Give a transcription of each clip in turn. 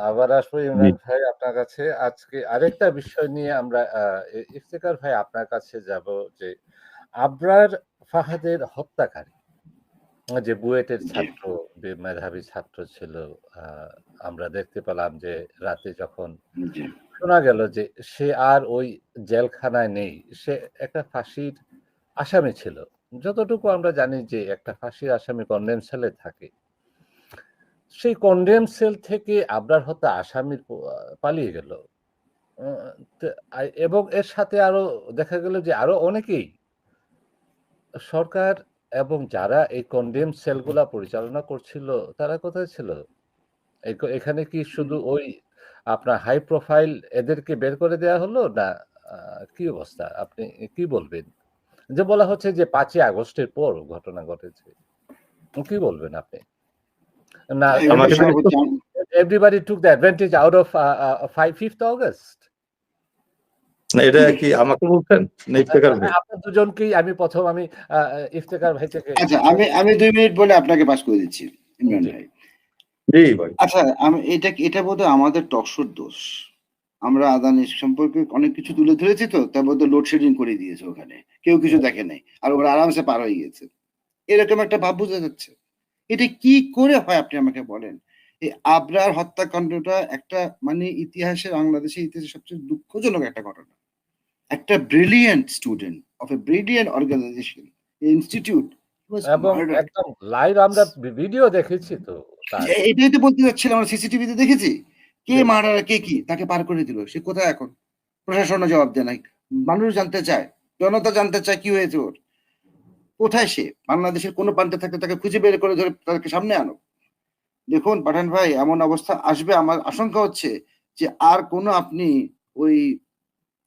আবার আসবো জি ইমরান ভাই আপনার কাছে। আজকে আরেকটা বিষয় নিয়ে আমরা ইফতেখার ভাই আপনার কাছে যাব যে আবরার ফাহাদের হত্যাকারী যে বুয়েটের জি ছাত্র, মেধাবী ছাত্র ছিল। আ আমরা দেখতে পেলাম যে রাতে যখন জি শোনা গেল যে সে আর ওই জেলখানায় নেই। সে একটা ফাঁসির আসামি ছিল। যতটুকু আমরা জানি যে একটা ফাঁসির আসামি কনডেম সেলে থাকে। সেই কনডেম সেল থেকে আবরার হত্যা আসামি পালিয়ে গেল। আ তে এবং এর সাথে আরো দেখা গেল যে আরো অনেকেই সরকার এবং যারা এই কনডেম সেলগুলা পরিচালনা করছিল তারা কোথায় ছিল? এখানে কি শুধু ওই আপনার হাই প্রোফাইল এদেরকে বের করে দেয়া হলো? না আ কি অবস্থা? আপনি কি বলবেন? যে বলা হচ্ছে যে ৫ই আগস্টের পর ঘটনা ঘটেছে। কি বলবেন আপনি? না এই everybody বিষয়ে took সম্পর্কে everybody took the advantage out of 5th August? না, এটা কি আমাকে বলছেন না ইফতেখার ভাই? আপনার দুজনকেই আমি ১ম আমি ইফতেখার ভাই থেকে আচ্ছা, আমি ২ মিনিট বলে আপনাকে পাস করে দিচ্ছি, ইমরান জি, ভাই। জি ভাই। আচ্ছা, এটা বোধহয় আমাদের টকশোর দোষ। আমরা আদানির সম্পর্কে অনেক কিছু তুলে ধরেছি তো, তার মধ্যে লোডশেডিং করে দিয়েছে ওখানে। কেউ কিছু দেখে নাই। আর ওরা আরামসে পার হয়ে গিয়েছে। এরকম একটা ভাব বোঝা যাচ্ছে। এটা কি করে হয় আপনি আমাকে বলেন? এই আবরার হত্যাকাণ্ডটা একটা মানে বাংলাদেশের ইতিহাসে সবচেয়ে দুঃখজনক একটা ঘটনা। একটা brilliant student of a brilliant organisation, institute was এবং মার্ডার্ড। একদম লাইভ আমরা ভিডিও দেখেছি তো তার। এটাই তো বলতে যাচ্ছিলাম, আমরা সিসিটিভিতে দেখেছি। কে জি, মার্ডার, কে কি? তাকে পার করে দিল। সে কোথায় এখন? প্রশাসনও জবাব দেয় নাই। মানুষ জানতে চায়। জনতা জানতে চায় কি হয়েছে ওর। কোথায় সে? বাংলাদেশের কোন প্রান্তে থাকলে তাকে খুঁজে বের করে ধরে তাকে সামনে আনো। দেখুন পাঠান ভাই, এমন অবস্থা আসবে আমার আশঙ্কা হচ্ছে যে আর কোন আপনি ওই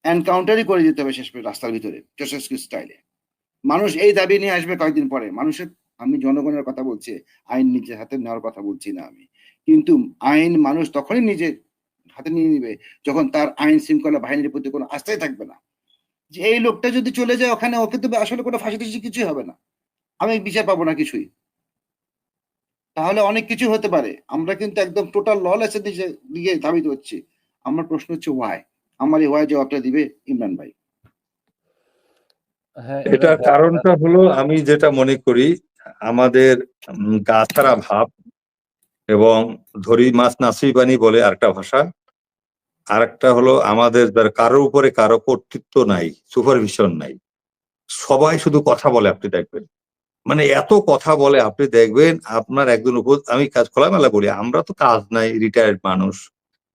এনকাউন্টারই করে দিতে হবে শেষ পর্যন্ত রাস্তার ভিতরে চেশস্কি স্টাইলে। মানুষ এই দাবি নিয়ে আসবে কয়েকদিন পরে। আমি জনগণের কথা বলছি, আইন নিজের হাতে নেওয়ার কথা বলছি না আমি। কিন্তু আইন মানুষ তখনই নিজের হাতে নিয়ে নিবে যখন তার আইন শৃঙ্খলা বাহিনীর প্রতি কোনো আস্থাই থাকবে না। যে এই লোকটা যদি চলে যায় ওখানে, ওকে তো আসলে কোনো ফাঁসি-টাসি কিছুই হবে না। আমি বিচার পাবো না কিছুই। তাহলে অনেক কিছু হতে পারে। আমরা কিন্তু একদম টোটাল ললেস এর দিকে ধাবিত হচ্ছি। আমার প্রশ্ন হচ্ছে হোয়াই? আমার এই হোয়াই জবাবটা দিবে ইমরান ভাই। হ্যাঁ, ইমরান এটার ভাই আপনার কারণটা হলো আমি যেটা মনে করি আমাদের গা ছাড়া ভাব এবং ধরি মাছ নাসিবানি বলে আরেকটা ভাষা। আরেকটা হলো আমাদের কারোর উপরে কারো কর্তৃত্ব নাই, সুপারভিশন নাই। সবাই শুধু কথা বলে আপনি দেখবেন। মানে এত কথা বলে আপনি দেখবেন আপনার একজন আমি কাজ খোলামেলা বলি, আমরা তো কাজ নাই, রিটায়ার্ড মানুষ।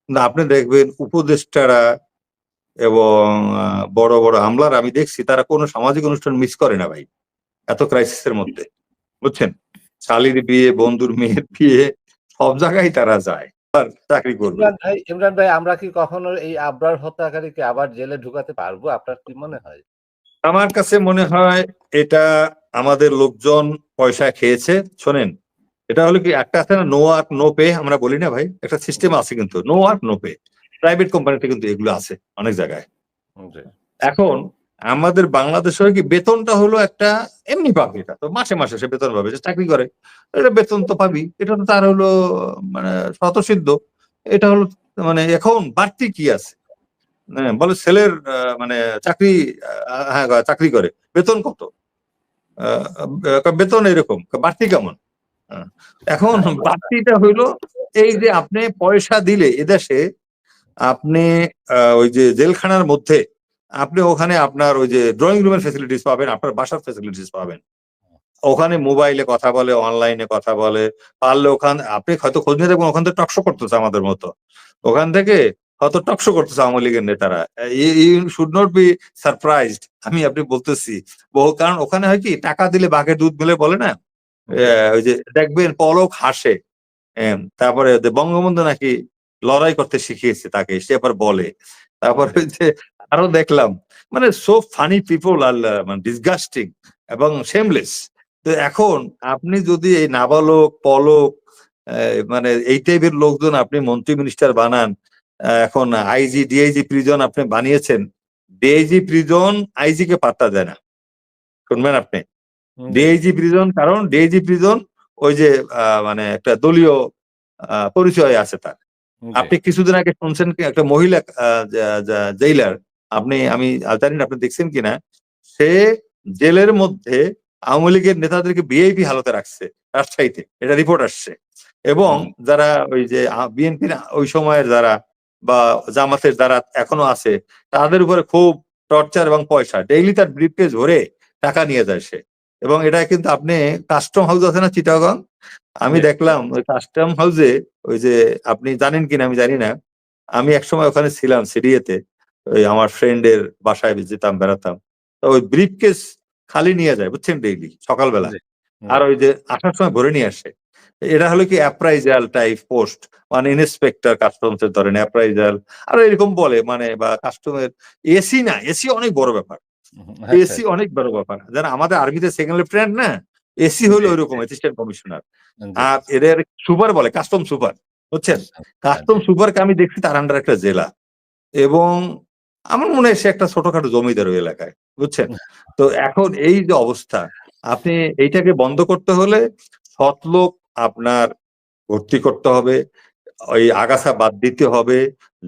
কিন্তু আপনি দেখবেন উপদেষ্টারা এবং বড় বড় আমলার আমি দেখছি তারা কোনো সামাজিক অনুষ্ঠান মিস করে না ভাই, এত ক্রাইসিসের মধ্যে, বুঝছেন? শালির বিয়ে, বন্ধুর মেয়ের বিয়ে, সব জায়গায় তারা যায় আর চাকরি করবে। ইমরান ভাই আমরা কি কখনো এই আবরার হত্যাকারীকে আবার জেলে ঢুকাতে পারবো? আপনার কি মনে হয়? আমার কাছে মনে হয় এটা আমাদের লোকজন পয়সা খেয়েছে। শোনেন, এটা হলো কি একটা আছে না, নো ওয়ার্ক নো পে, আমরা বলি না ভাই, একটা সিস্টেম আছে কিন্তু no work no pay. Private কোম্পানিতে কিন্তু এগুলো আছে অনেক জায়গায়। জি, এখন আমাদের বাংলাদেশে কি বেতনটা হলো একটা এমনি পাবে, এটা তো মাসে মাসে সে বেতন পাবে, যে চাকরি করে এটা বেতন তো পাবি, এটা তো তার হলো মানে স্বতঃসিদ্ধ। এটা হলো মানে এখন বাড়তি কি আছে? হ্যাঁ, বলে ছেলের মানে চাকরি, হ্যাঁ চাকরি করে, বেতন কত? বেতন এরকম, বাড়তি কেমন? আহ, এখন বাড়তিটা হইলো এই যে আপনি পয়সা দিলে এদেশে আপনি ওই যে জেলখানার মধ্যে আপনি ওখানে আপনার ওই যে ড্রয়িং রুমের ফেসিলিটিস পাবেন, আপনার বাসার ফেসিলিটিস পাবেন। ওখানে মোবাইলে কথা বলে, অনলাইনে কথা বলে, পারলে ওখানে আপনি হয়তো খোঁজ নিয়ে দেখবেন ওখান থেকে টকশো করতেছে আমাদের মতো, ওখান থেকে হয়তো টকশো করতেছে আওয়ামী লীগের নেতারা। You should not be surprised, আমি আপনি বলতেছি বহু, কারণ ওখানে হয় কি টাকা দিলে বাঘের দুধ মেলে বলে না, জি। ওই যে দেখবেন পলক হাসে। তারপরে বঙ্গবন্ধু নাকি লড়াই করতে শিখিয়েছে তাকে, সে আবার বলে। তারপরে ওই যে আরো দেখলাম মানে সো ফানি পিপল আর মানে ডিসগাস্টিং এবং শেমলেস। তো এখন আপনি যদি এই নাবালক পলক মানে এই টাইপের লোকজন আপনি মন্ত্রী মিনিস্টার বানান, এখন আইজি ডিআইজি প্রিজন আপনি বানিয়েছেন, ডিআইজি প্রিজন আইজি কে পাত্তা দেয় না, শুনবেন আপনি? জি, ডিআইজি প্রিজন, কারণ ডিআইজি প্রিজন ওই যে মানে একটা দলীয় পরিচয় আছে তার, জি, আপনি কিছুদিন আগে শুনছেন কি একটা মহিলা জেইলার, আমি জানি না আপনি দেখছেন কিনা, সে জেলের মধ্যে আওয়ামী লীগের নেতাদেরকে ভিআইপি হালতে রাখছে রাজশাহীতে, এটা রিপোর্ট আসছে। এবং হুম, যারা ওই যে বিএনপির ওই সময়ের যারা বা জামাতের যারা এখনো আছে, তাদের উপরে খুব টর্চার এবং পয়সা, ডেইলি তার ব্রিফকেস ভরে টাকা নিয়ে যায় সে। এবং এটা কিন্তু আপনি কাস্টম হাউস আছে না চিটাগং, আমি জি, দেখলাম ওই কাস্টম হাউসে, ওই যে আপনি জানেন কিনা আমি জানি না, আমি একসময় ওখানে ছিলাম সিডিএতে, ওই আমার ফ্রেন্ডের বাসায় যেতাম, বেড়াতাম। তো ওই ব্রিফকেস খালি নিয়ে যায় বুঝছেন, ডেইলি সকালবেলা। জি, আর জি, ওই যে আসার সময় ভরে নিয়ে আসে। এটা হলো কি অ্যাপ্রাইজাল টাইপ পোস্ট, মানে ইন্সপেক্টর কাস্টমস এর ধরেন অ্যাপ্রাইজাল, আর এরকম বলে মানে, বা কাস্টমের এসি না, এসি অনেক বড় ব্যাপার, আচ্ছা, এসি অনেক বড় ব্যাপার। যারা আমাদের আর্মিতে সেকেন্ড লেফটেন্যান্ট না, এসি হলো জি, ওইরকম জি, অ্যাসিস্ট্যান্ট কমিশনার। জি, আর এদের সুপার বলে, কাস্টম সুপার, বুঝছেন। আচ্ছা, কাস্টম জি, সুপারকে আমি দেখছি তার আন্ডার একটা জেলা। এবং আমার মনে হয় সে একটা ছোটখাটো জমিদার ওই এলাকায়, বুঝছেন। তো এখন এই যে অবস্থা, আপনি এইটাকে বন্ধ করতে হলে সৎ লোক আপনার ভর্তি করতে হবে, ওই আগাছা বাদ দিতে হবে।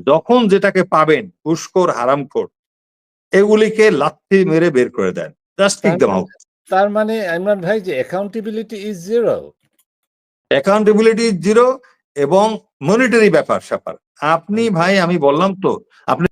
যখন যেটাকে পাবেন, ঘুষখোর হারামখোর, এগুলিকে লাথি মেরে বের করে দেন, জাস্ট কিক তার দেম মানে আউট। তার মানে ইমরান ভাই যে accountability is zero. Accountability zero এবং মনিটারি ব্যাপার স্যাপার। আপনি ভাই, আমি বললাম তো, আপনি